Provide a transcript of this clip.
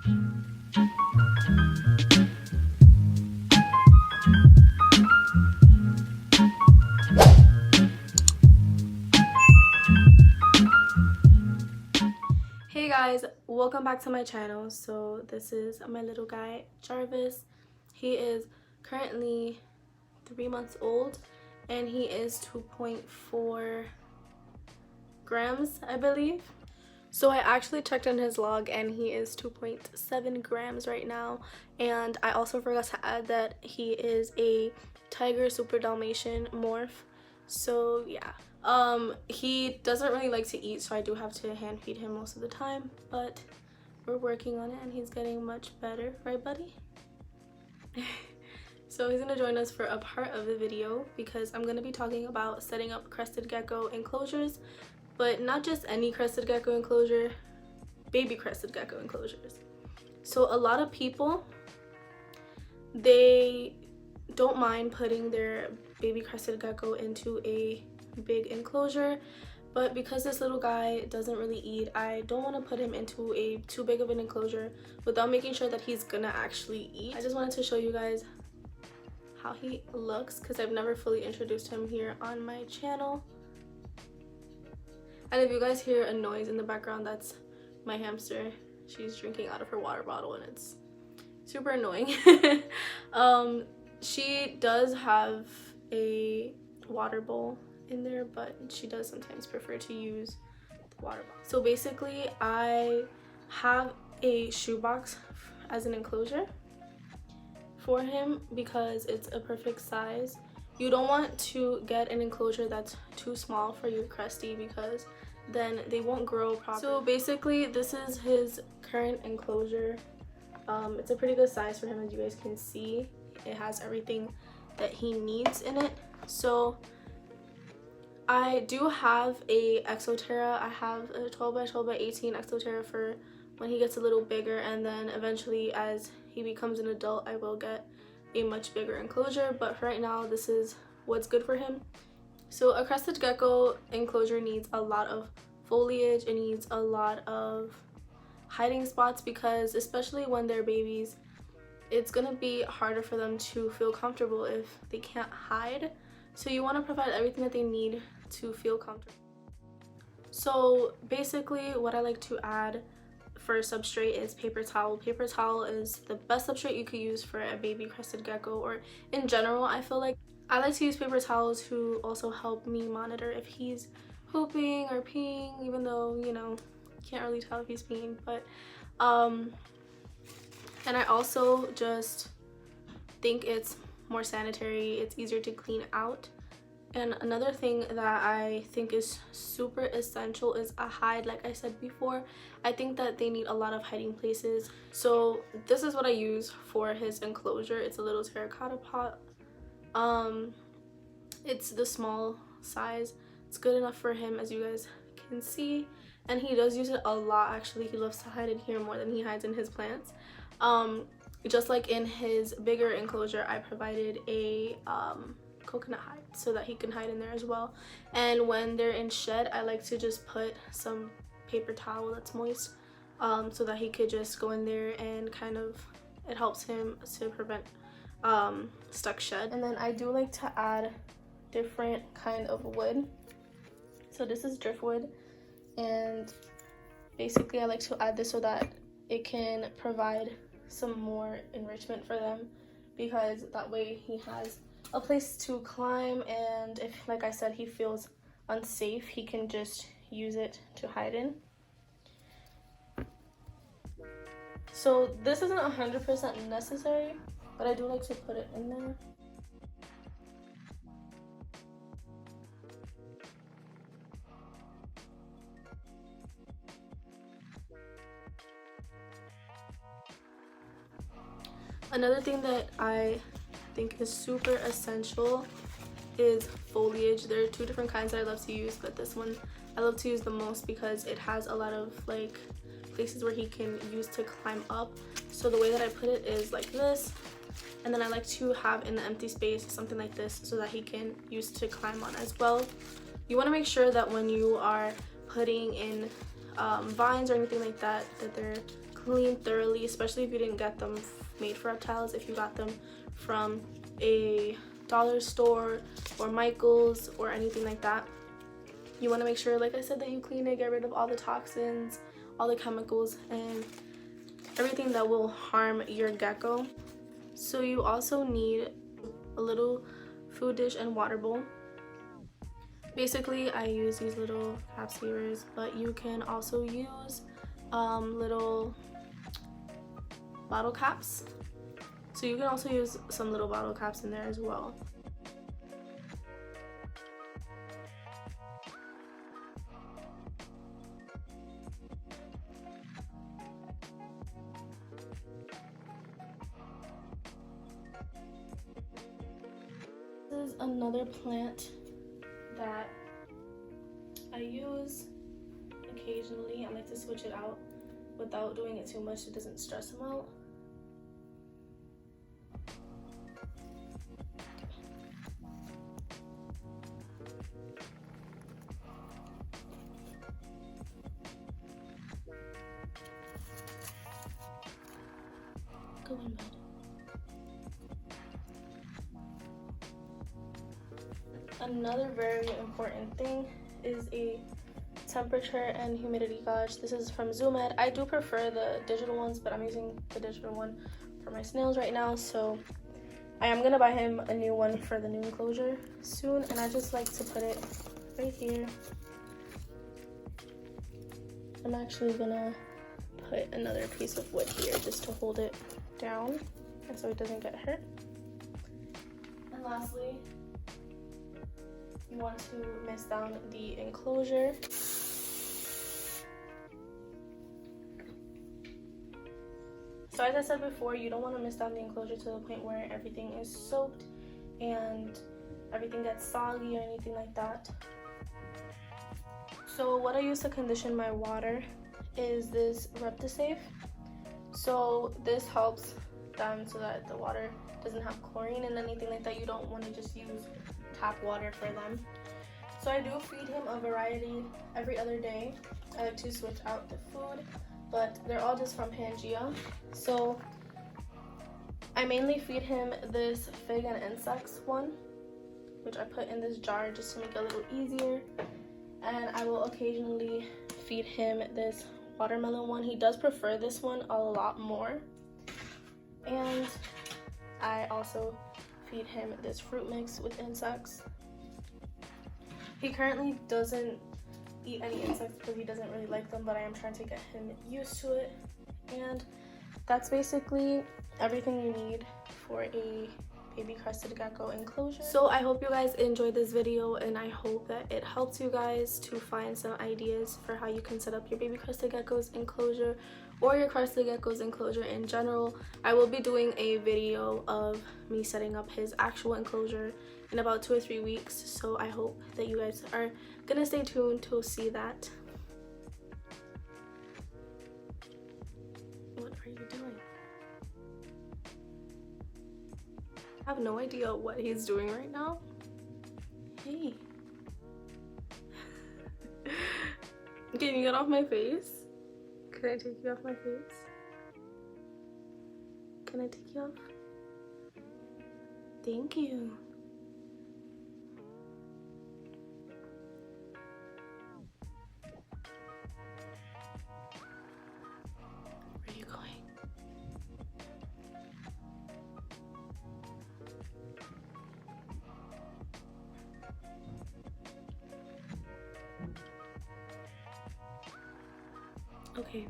Hey guys, welcome back to my channel. So this is my little guy Jarvis. He is currently 3 months old and he is 2.4 grams, I believe. So I actually checked on his log and he is 2.7 grams right now. And I also forgot to add that he is a Tiger Super Dalmatian morph. So yeah. He doesn't really like to eat, so I do have to hand feed him most of the time, but we're working on it and he's getting much better, right buddy? So he's gonna join us for a part of the video because I'm gonna be talking about setting up crested gecko enclosures, but not just any crested gecko enclosure, baby crested gecko enclosures. So a lot of people, they don't mind putting their baby crested gecko into a big enclosure, but because this little guy doesn't really eat, I don't want to put him into a too big of an enclosure without making sure that he's gonna actually eat. I just wanted to show you guys how he looks because I've never fully introduced him here on my channel. And if you guys hear a noise in the background, that's my hamster. She's drinking out of her water bottle and it's super annoying. She does have a water bowl in there, but she does sometimes prefer to use the water bottle. So basically I have a shoebox as an enclosure for him because it's a perfect size. You don't want to get an enclosure that's too small for your cresty because then they won't grow properly. So basically this is his current enclosure. It's a pretty good size for him, as you guys can see. It has everything that he needs in it. So I do have a Exoterra. I have a 12 by 12 by 18 Exoterra for when he gets a little bigger, and then eventually as he becomes an adult I will get a much bigger enclosure, but for right now this is what's good for him. So a crested gecko enclosure needs a lot of foliage, it needs a lot of hiding spots because especially when they're babies, it's gonna be harder for them to feel comfortable if they can't hide. So you want to provide everything that they need to feel comfortable. So basically what I like to add for substrate is paper towel. Paper towel is the best substrate you could use for a baby crested gecko, or in general. I feel like I like to use paper towels to also help me monitor if he's pooping or peeing, even though, you know, can't really tell if he's peeing, but and I also just think it's more sanitary, it's easier to clean out. And another thing that I think is super essential is a hide. Like I said before, I think that they need a lot of hiding places. So this is what I use for his enclosure. It's a little terracotta pot. It's the small size. It's good enough for him, as you guys can see, and he does use it a lot. Actually, he loves to hide in here more than he hides in his plants. Just like in his bigger enclosure, I provided a coconut hide so that he can hide in there as well. And when they're in shed, I like to just put some paper towel that's moist so that he could just go in there and kind of, it helps him to prevent stuck shed. And then I do like to add different kind of wood. So this is driftwood, and basically I like to add this so that it can provide some more enrichment for them, because that way he has a place to climb, and if, like I said, he feels unsafe, he can just use it to hide in. So this isn't 100% necessary, but I do like to put it in there. Another thing that I think is super essential is foliage. There are two different kinds that I love to use, but this one I love to use the most because it has a lot of like places where he can use to climb up. So the way that I put it is like this, and then I like to have in the empty space something like this so that he can use to climb on as well. You want to make sure that when you are putting in vines or anything like that, that they're clean thoroughly, especially if you didn't get them made for reptiles. If you got them from a dollar store or Michael's or anything like that, you want to make sure, like I said, that you clean it, get rid of all the toxins, all the chemicals, and everything that will harm your gecko. So you also need a little food dish and water bowl. Basically, I use these little cap savers, but you can also use little bottle caps. So you can also use some little bottle caps in there as well. This is another plant that I use occasionally. I like to switch it out without doing it too much. It doesn't stress them out. Go in bed. Another very important thing is a temperature and humidity gauge. This is from Zoomed. I do prefer the digital ones, but I'm using the digital one for my snails right now, so I am gonna buy him a new one for the new enclosure soon, and I just like to put it right here. I'm actually gonna put another piece of wood here just to hold it down and so it doesn't get hurt. And lastly, you want to mist down the enclosure. So as I said before, you don't want to mist down the enclosure to the point where everything is soaked and everything gets soggy or anything like that. So what I use to condition my water is this Reptisafe. So this helps them so that the water doesn't have chlorine and anything like that. You don't want to just use tap water for them. So I do feed him a variety every other day. I like to switch out the food, but they're all just from Pangea. So I mainly feed him this fig and insects one, which I put in this jar just to make it a little easier. And I will occasionally feed him this watermelon one. He does prefer this one a lot more. And I also feed him this fruit mix with insects. He currently doesn't eat any insects because he doesn't really like them, but I am trying to get him used to it. And that's basically everything you need for a baby crested gecko enclosure. So I hope you guys enjoyed this video, and I hope that it helps you guys to find some ideas for how you can set up your baby crested gecko's enclosure or your crested gecko's enclosure in general. I will be doing a video of me setting up his actual enclosure in about 2 or 3 weeks, so I hope that you guys are gonna stay tuned to see that. What are you doing? I have no idea what he's doing right now. Hey. Can you get off my face? Can I take you off my face? Can I take you off? Thank you. Where are you going? Okay.